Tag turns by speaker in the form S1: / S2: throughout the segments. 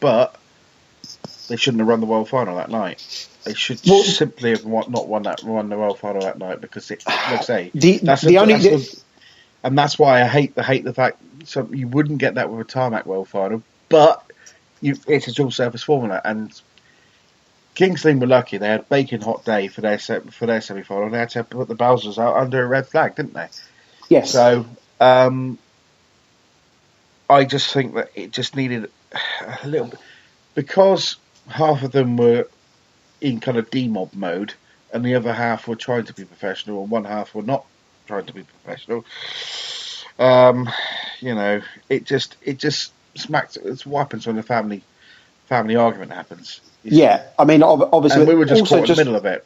S1: but they shouldn't have run the World Final that night. They should simply have not won the World Final that night because, like I say, and that's why I hate the fact you wouldn't get that with a tarmac World Final, but it's a dual surface formula, and Kings Lynn were lucky. They had a baking hot day for their semi-final. They had to put the Bowsers out under a red flag, didn't they?
S2: Yes.
S1: So I just think that it just needed a little bit, because half of them were in kind of demob mode, and the other half were trying to be professional, and one half were not trying to be professional. It just smacked. It's what happens when a family argument happens.
S2: Yeah, I mean, obviously,
S1: and we were just caught in the middle of it.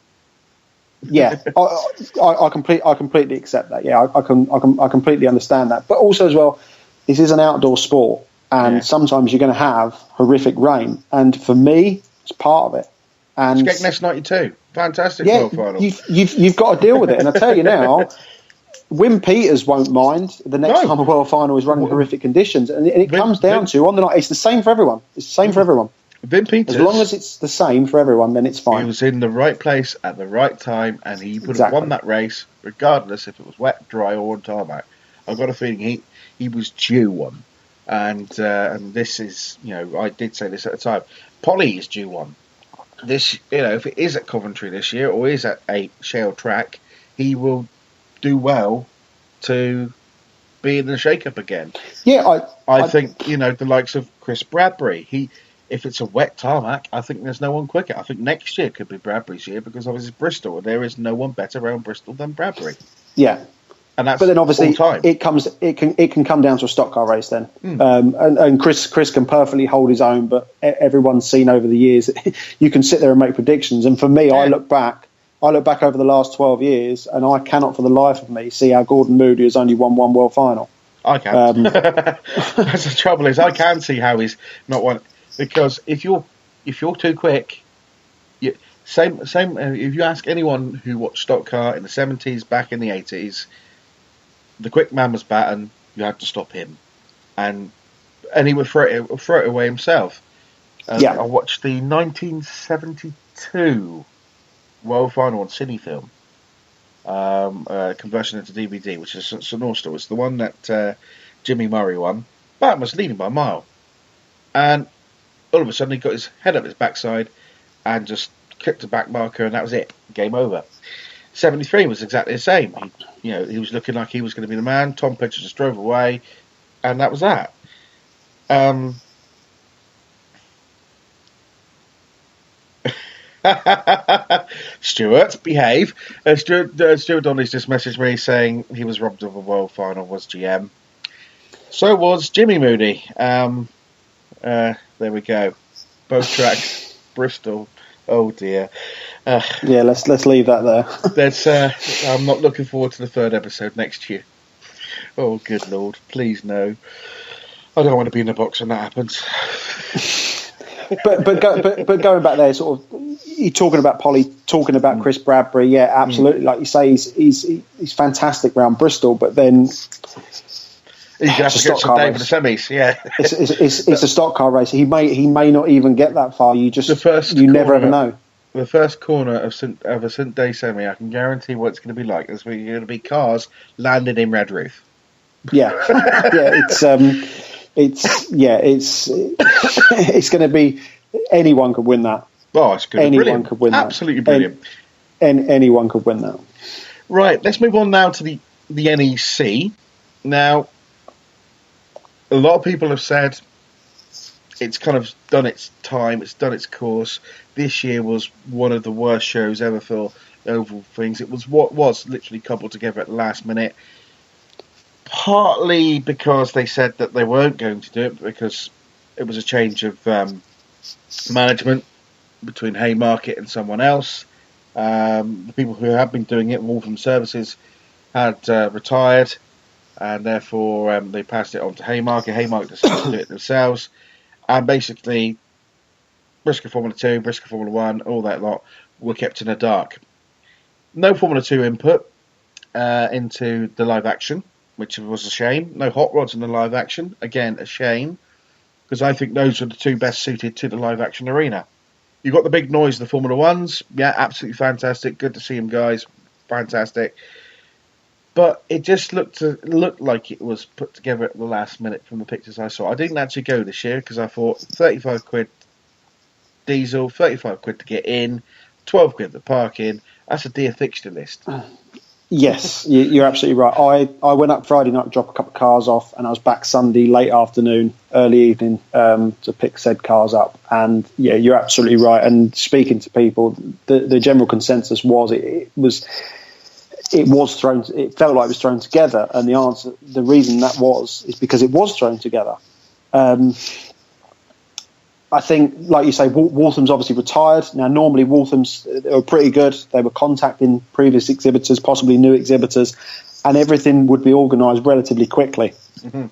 S2: Yeah, I completely accept that. Yeah, I completely understand that. But also as well, this is an outdoor sport, and sometimes you're going to have horrific rain. And for me, it's part of it. And
S1: Skegness 92, fantastic World Final.
S2: You've got to deal with it. And I tell you now, Wim Peters won't mind the next time a World Final is running horrific conditions, and it comes down to on the night. It's the same for everyone. It's the same for everyone.
S1: Vin Peters,
S2: as long as it's the same for everyone, then it's fine.
S1: He was in the right place at the right time, and he would have won that race regardless if it was wet, dry, or on tarmac. I've got a feeling he was due one, and this is, I did say this at the time. Polly is due one. This, if it is at Coventry this year or is at a shale track, he will do well to be in the shake-up again.
S2: Yeah,
S1: I think the likes of Chris Bradbury. If it's a wet tarmac, I think there's no one quicker. I think next year could be Bradbury's year because obviously it's Bristol, and there is no one better around Bristol than Bradbury.
S2: Yeah,
S1: and that's
S2: but then obviously
S1: all time.
S2: It can come down to a stock car race then, and Chris can perfectly hold his own. But everyone's seen over the years you can sit there and make predictions. And for me, I look back over the last 12 years, and I cannot for the life of me see how Gordon Moody has only won one World Final.
S1: I can. That's the trouble is I can see how he's not won. Because if you're too quick, same. If you ask anyone who watched stock car in the 70s, back in the 80s, the quick man was Baton. You had to stop him, and he would throw it away himself. I watched the 1972 World Final on Cinefilm, conversion into DVD, which is St Austell. It's the one that Jimmy Murray won. Baton was leading by a mile, and all of a sudden he got his head up his backside and just clicked a back marker, and that was it. Game over. 73 was exactly the same. He was looking like he was going to be the man. Tom Pitcher just drove away, and that was that. Stuart, behave. Stuart Donnelly's just messaged me saying he was robbed of a World Final, was GM. So was Jimmy Moody. There we go. Both tracks, Bristol. Oh dear.
S2: Let's leave that there.
S1: I'm not looking forward to the third episode next year. Oh, good Lord, please no. I don't want to be in the box when that happens.
S2: but going back there, sort of, you're talking about Polly, talking about Chris Bradbury. Yeah, absolutely. Like you say, he's fantastic around Bristol, but then.
S1: He's going to have to get some day for the semis, yeah.
S2: It's a stock car race. He may not even get that far. You never ever know.
S1: The first corner of a St Day semi, I can guarantee what it's going to be like. There's going to be cars landed in Red Roof.
S2: Yeah, it's going to be, anyone could win that.
S1: Oh, it's going to be brilliant.
S2: Anyone could win that.
S1: Absolutely brilliant.
S2: And anyone could win that.
S1: Right, let's move on now to the NEC. Now, a lot of people have said it's kind of done its time, it's done its course. This year was one of the worst shows ever for oval things. It was what was literally cobbled together at the last minute. Partly because they said that they weren't going to do it because it was a change of management between Haymarket and someone else. The people who had been doing it, Waltham Services, had retired. And therefore, they passed it on to Haymarket. Haymarket decided to do it themselves. And basically, Briscoe Formula 2, Briscoe Formula 1, all that lot were kept in the dark. No Formula 2 input into the live action, which was a shame. No hot rods in the live action. Again, a shame. because I think those are the two best suited to the live action arena. You've got the big noise of the Formula Ones. Yeah, absolutely fantastic. Good to see them, guys. Fantastic. But it just looked like it was put together at the last minute from the pictures I saw. I didn't actually go this year because I thought 35 quid diesel, 35 quid to get in, 12 quid to park in. That's a dear fixture list.
S2: Yes, you're absolutely right. I went up Friday night to drop a couple of cars off, and I was back Sunday late afternoon, early evening to pick said cars up. And yeah, you're absolutely right. And speaking to people, the general consensus was it was thrown. It felt like it was thrown together, and the reason that is because it was thrown together. I think, like you say, Waltham's obviously retired. Now, normally Waltham's, they were pretty good. They were contacting previous exhibitors, possibly new exhibitors, and everything would be organised relatively quickly. Mm-hmm.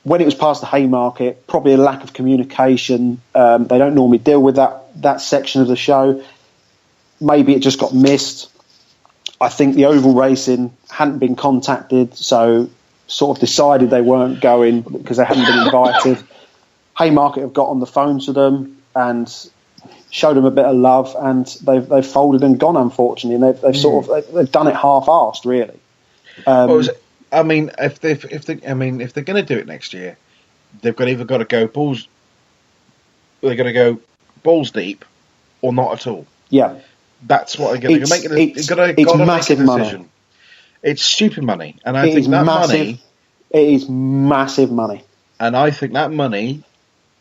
S2: When it was past the Haymarket, probably a lack of communication. They don't normally deal with that section of the show. Maybe it just got missed. I think the oval racing hadn't been contacted, so sort of decided they weren't going because they hadn't been invited. Haymarket have got on the phone to them and showed them a bit of love, and they've folded and gone, unfortunately, and they've done it half-assed, really.
S1: If they're going to do it next year, they've either got to go balls. They're going to go balls deep, or not at all.
S2: Yeah,
S1: that's what they're going to make.
S2: It's massive money.
S1: It's stupid money, and I think that money.
S2: It is massive money,
S1: and I think that money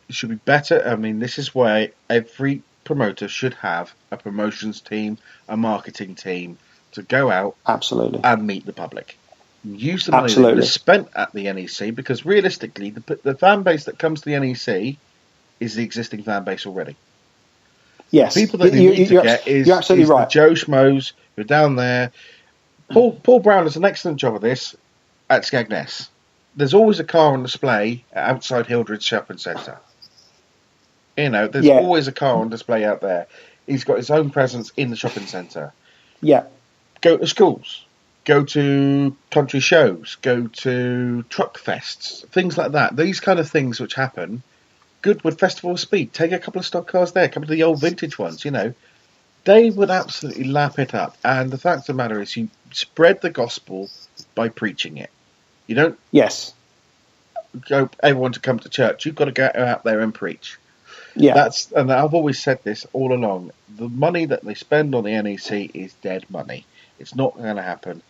S1: should be better. I mean, this is why every promoter should have a promotions team, a marketing team to go out
S2: absolutely
S1: and meet the public. Use the money that was spent at the NEC, because realistically, the fan base that comes to the NEC is the existing fan base already.
S2: Yes,
S1: the people that you need to get is the Joe Schmoes who are down there. Paul Brown does an excellent job of this at Skegness. There's always a car on display outside Hildred's shopping centre. There's always a car on display out there. He's got his own presence in the shopping centre.
S2: Yeah.
S1: Go to schools. Go to country shows. Go to truck fests. Things like that. These kind of things which happen. Goodwood Festival of Speed. Take a couple of stock cars there. A couple of the old vintage ones, They would absolutely lap it up. And the fact of the matter is, you spread the gospel by preaching it. You don't go everyone to come to church. You've got to go out there and preach.
S2: Yeah,
S1: and I've always said this all along. The money that they spend on the NEC is dead money. It's not going to happen.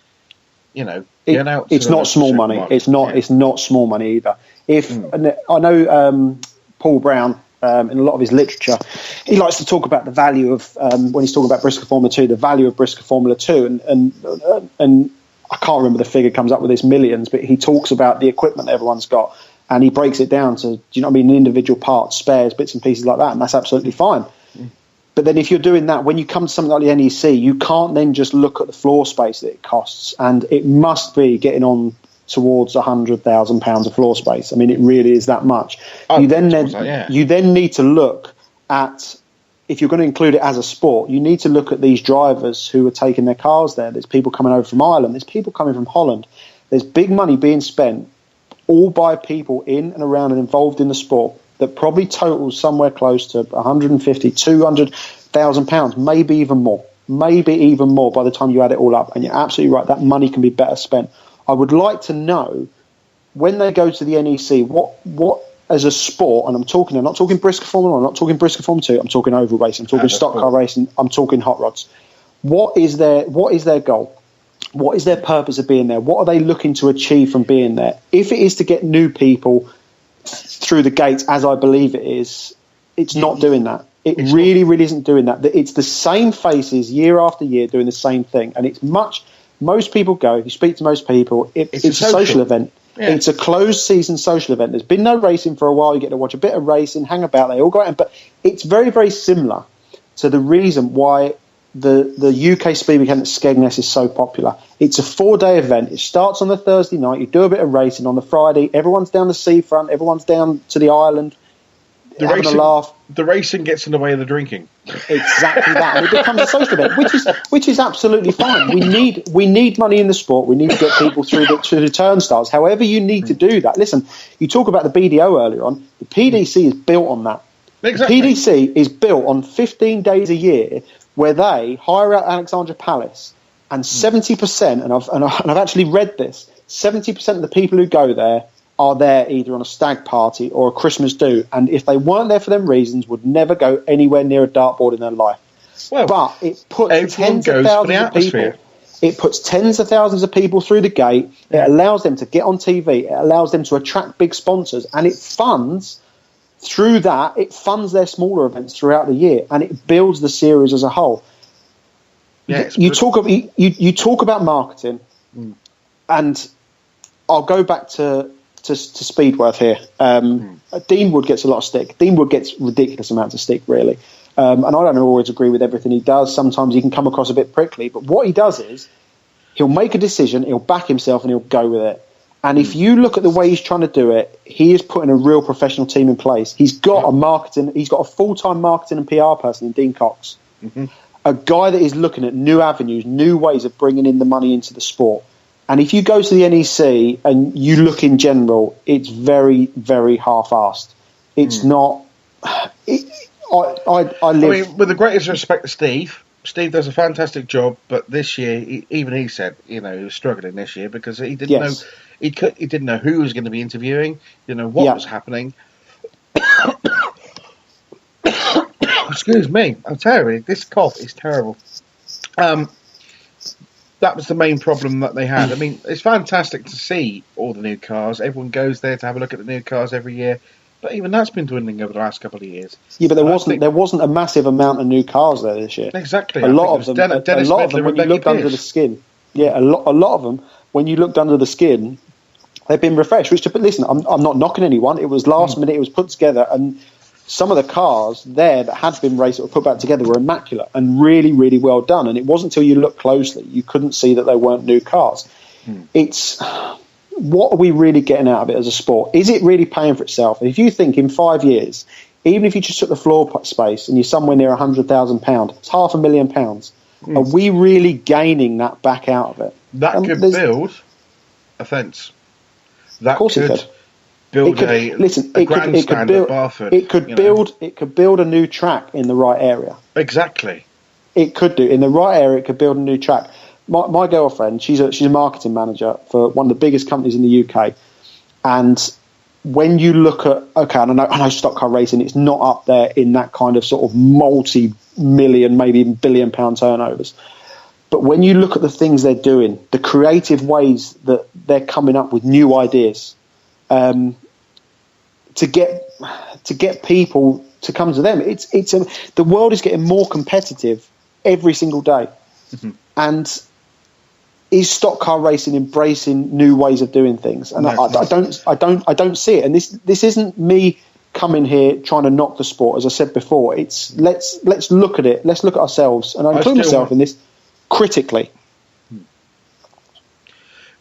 S2: It's not small money. It's not small money either. I know Paul Brown, in a lot of his literature, he likes to talk about the value of when he's talking about Briscoe Formula 2, the value of Briscoe Formula 2, and I can't remember the figure comes up with this millions, but he talks about the equipment everyone's got. And he breaks it down to, individual parts, spares, bits and pieces like that, and that's absolutely fine. But then if you're doing that, when you come to something like the NEC, you can't then just look at the floor space that it costs, and it must be getting on towards £100,000 of floor space. I mean, it really is that much. You then need to look at, if you're going to include it as a sport, you need to look at these drivers who are taking their cars there. There's people coming over from Ireland. There's people coming from Holland. There's big money being spent all by people in and around and involved in the sport that probably totals somewhere close to 150, 200,000 pounds, maybe even more by the time you add it all up. And you're absolutely right, that money can be better spent. I would like to know, when they go to the NEC, what as a sport, and I'm not talking Briscoe Formula 1, I'm not talking Briscoe Formula 2, I'm talking oval racing, I'm talking stock car racing, I'm talking hot rods. What is their goal? What is their purpose of being there? What are they looking to achieve from being there? If it is to get new people through the gates, as I believe it is, it's not doing that. It really isn't doing that. It's the same faces year after year doing the same thing. And most people go, if you speak to most people, it's a social event. Yeah. It's a closed season social event. There's been no racing for a while. You get to watch a bit of racing, hang about, they all go out. But it's very, very similar to the reason why the UK Speed Weekend at Skegness is so popular. It's a 4-day event. It starts on the Thursday night. You do a bit of racing on the Friday. Everyone's down the seafront. Everyone's down to the island. having a laugh.
S1: The racing gets in the way of the drinking.
S2: Exactly that. And it becomes a social event, which is absolutely fine. We need money in the sport. We need to get people through the turnstiles. However you need to do that. Listen, you talk about the BDO earlier on. The PDC is built on that.
S1: Exactly.
S2: The PDC is built on 15 days a year where they hire out Alexandra Palace, and 70%, and I've actually read this, 70% of the people who go there are there either on a stag party or a Christmas do, and if they weren't there for them reasons, would never go anywhere near a dartboard in their life.
S1: Well,
S2: but it puts tens of thousands of people. It puts tens of thousands of people through the gate. It allows them to get on TV. It allows them to attract big sponsors, and it funds through that. It funds their smaller events throughout the year, and it builds the series as a whole. Yeah, you talk about marketing, and I'll go back to Speedworth here. Dean Wood gets a lot of stick. Dean Wood gets ridiculous amounts of stick, really. And I don't always agree with everything he does. Sometimes he can come across a bit prickly. But what he does is he'll make a decision, he'll back himself, and he'll go with it. And if you look at the way he's trying to do it, he is putting a real professional team in place. He's got a full-time marketing and PR person in Dean Cox. Mm-hmm. A guy that is looking at new avenues, new ways of bringing in the money into the sport. And if you go to the NEC and you look in general, it's very, very half-assed. It's not. I mean,
S1: with the greatest respect to Steve does a fantastic job, but this year, he said, he was struggling this year because he didn't know. He didn't know who was going to be interviewing. Didn't know what was happening. Excuse me, I'm terrible. This cough is terrible. That was the main problem that they had. I mean, it's fantastic to see all the new cars. Everyone goes there to have a look at the new cars every year. But even that's been dwindling over the last couple of years.
S2: Yeah, but there wasn't a massive amount of new cars there this year.
S1: Exactly.
S2: A lot of them when you looked under the skin. Yeah, a lot of them, when you looked under the skin, they've been refreshed. Listen, I'm not knocking anyone. It was last minute. It was put together, and some of the cars there that had been raced or put back together were immaculate and really, really well done. And it wasn't until you looked closely you couldn't see that they weren't new cars. It's what are we really getting out of it as a sport? Is it really paying for itself? And if you think in 5 years, even if you just took the floor space and you're somewhere near £100,000, it's £500,000. Are we really gaining that back out of it?
S1: That could build a fence. That
S2: of course it could.
S1: Build a grandstand at Barford.
S2: It could build a new track in the right area.
S1: Exactly.
S2: It could do. In the right area, it could build a new track. My girlfriend, she's a marketing manager for one of the biggest companies in the UK. And when you look at, I know stock car racing, it's not up there in that kind of sort of multi-million, maybe even billion-pound turnovers. But when you look at the things they're doing, the creative ways that they're coming up with new ideas, to get people to come to them, the world is getting more competitive every single day, and is stock car racing embracing new ways of doing things? And I don't see it. And this isn't me coming here trying to knock the sport. As I said before, it's let's look at it. Let's look at ourselves, and I include myself in this critically.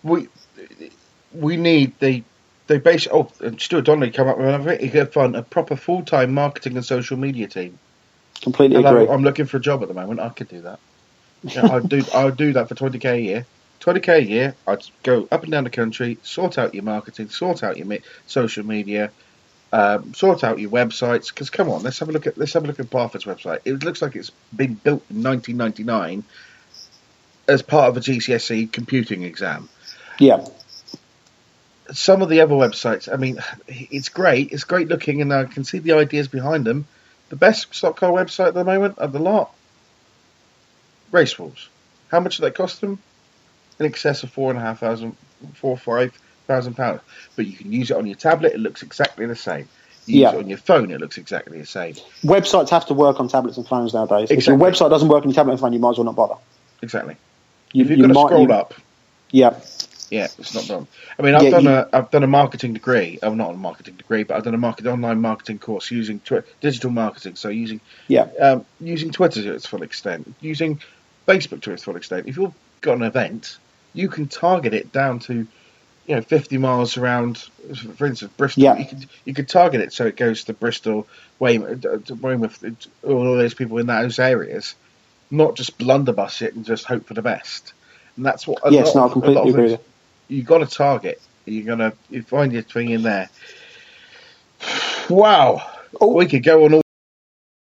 S1: We need they basically Stuart Donnelly come up with another thing. He could fund a proper full-time marketing and social media team.
S2: Completely agree.
S1: I'm looking for a job at the moment. I could do that. Yeah, I would do that for 20k a year. 20k a year. I'd go up and down the country, sort out your marketing, sort out your social media, sort out your websites. Because come on, let's have a look at Barford's website. It looks like it's been built in 1999 as part of a GCSE computing exam.
S2: Yeah.
S1: Some of the other websites, I mean, it's great. It's great looking, and I can see the ideas behind them. The best stock car website at the moment of the lot, Race Rules. How much did that cost them? In excess of £4,500. But you can use it on your tablet. It looks exactly the same. You use it on your phone. It looks exactly the same.
S2: Websites have to work on tablets and phones nowadays. Exactly. If your website doesn't work on your tablet and phone, you might as well not bother.
S1: Exactly. If you've got to scroll up.
S2: Yeah.
S1: Yeah, it's not done. I mean, I've done a marketing degree. I'm not a marketing degree, but I've done an online marketing course using digital marketing. So using Twitter to its full extent, using Facebook to its full extent. If you've got an event, you can target it down to, 50 miles around, for instance, Bristol.
S2: Yeah.
S1: You could target it so it goes to Bristol, Weymouth, all those people in those areas, not just blunderbuss it and just hope for the best. And that's what
S2: I completely agree.
S1: You've got to target. You find your thing in there. Wow, we could go on all